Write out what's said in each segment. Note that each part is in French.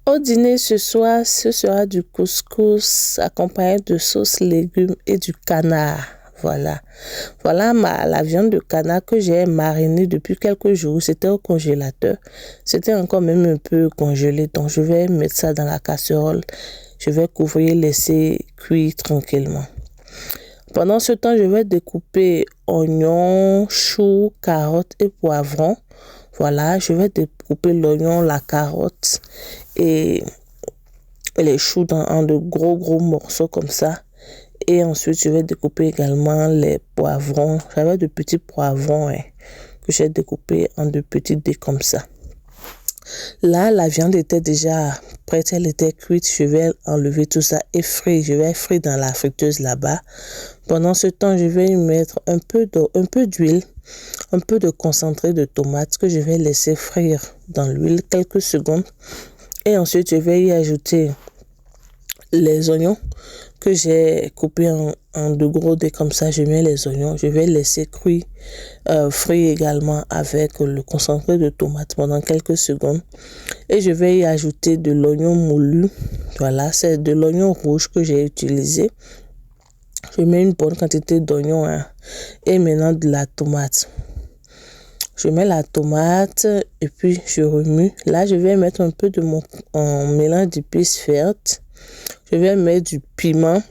Au dîner ce soir, ce sera du couscous accompagné de sauce légumes et du canard. Voilà la viande de canard que j'ai marinée depuis quelques jours. C'était au congélateur. C'était encore même un peu congelé. Donc, je vais mettre ça dans la casserole. Je vais couvrir, laisser cuire tranquillement. Pendant ce temps, je vais découper oignons, choux, carottes et poivrons. Voilà, je vais découper l'oignon, la carotte et les choux en de gros morceaux comme ça. Et ensuite, je vais découper également les poivrons. J'avais de petits poivrons que j'ai découpés en de petits dés comme ça. Là, la viande était déjà prête, elle était cuite. Je vais enlever tout ça et frire. Je vais frire dans la friteuse là-bas. Pendant ce temps, je vais y mettre un peu d'huile, un peu de concentré de tomate que je vais laisser frire dans l'huile quelques secondes. Et ensuite, je vais y ajouter les oignons que j'ai coupés en de gros dés comme ça. Je mets les oignons. Je vais laisser cuire, frire également avec le concentré de tomate pendant quelques secondes. Et je vais y ajouter de l'oignon moulu. Voilà, c'est de l'oignon rouge que j'ai utilisé. Je mets une bonne quantité d'oignons et maintenant de la tomate. Je mets la tomate et puis je remue. Là, je vais mettre un peu de mon mélange d'épices vertes. Je vais mettre du piment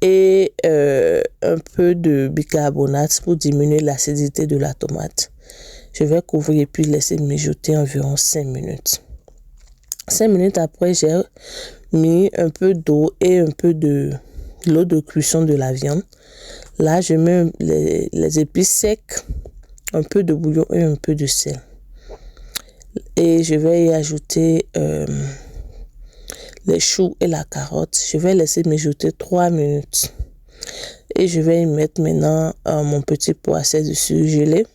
et un peu de bicarbonate pour diminuer l'acidité de la tomate. Je vais couvrir et puis laisser mijoter environ 5 minutes. 5 minutes après, j'ai mis un peu d'eau et un peu de l'eau de cuisson de la viande. Là, je mets les épices secs, un peu de bouillon et un peu de sel. Et je vais y ajouter les choux et la carotte. Je vais laisser mijoter 3 minutes. Et je vais y mettre maintenant mon petit poisson dessus gelé.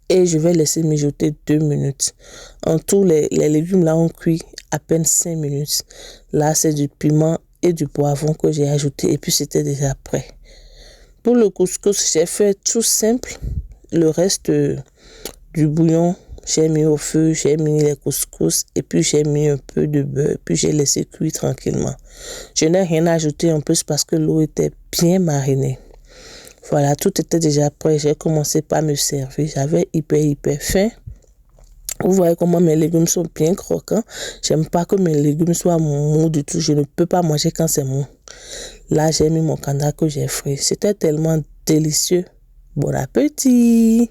Et je vais laisser mijoter 2 minutes. En tout, les légumes là ont cuit à peine 5 minutes. Là, c'est du piment et du poivron que j'ai ajouté. Et puis, c'était déjà prêt. Pour le couscous, j'ai fait tout simple. Le reste du bouillon, j'ai mis au feu, j'ai mis les couscous et puis j'ai mis un peu de beurre. Puis j'ai laissé cuire tranquillement. Je n'ai rien ajouté en plus parce que l'eau était bien marinée. Voilà, tout était déjà prêt. J'ai commencé par me servir. J'avais hyper faim. Vous voyez comment mes légumes sont bien croquants. J'aime pas que mes légumes soient mous du tout. Je ne peux pas manger quand c'est mou. Là, j'ai mis mon canard que j'ai frit. C'était tellement délicieux. Bon appétit!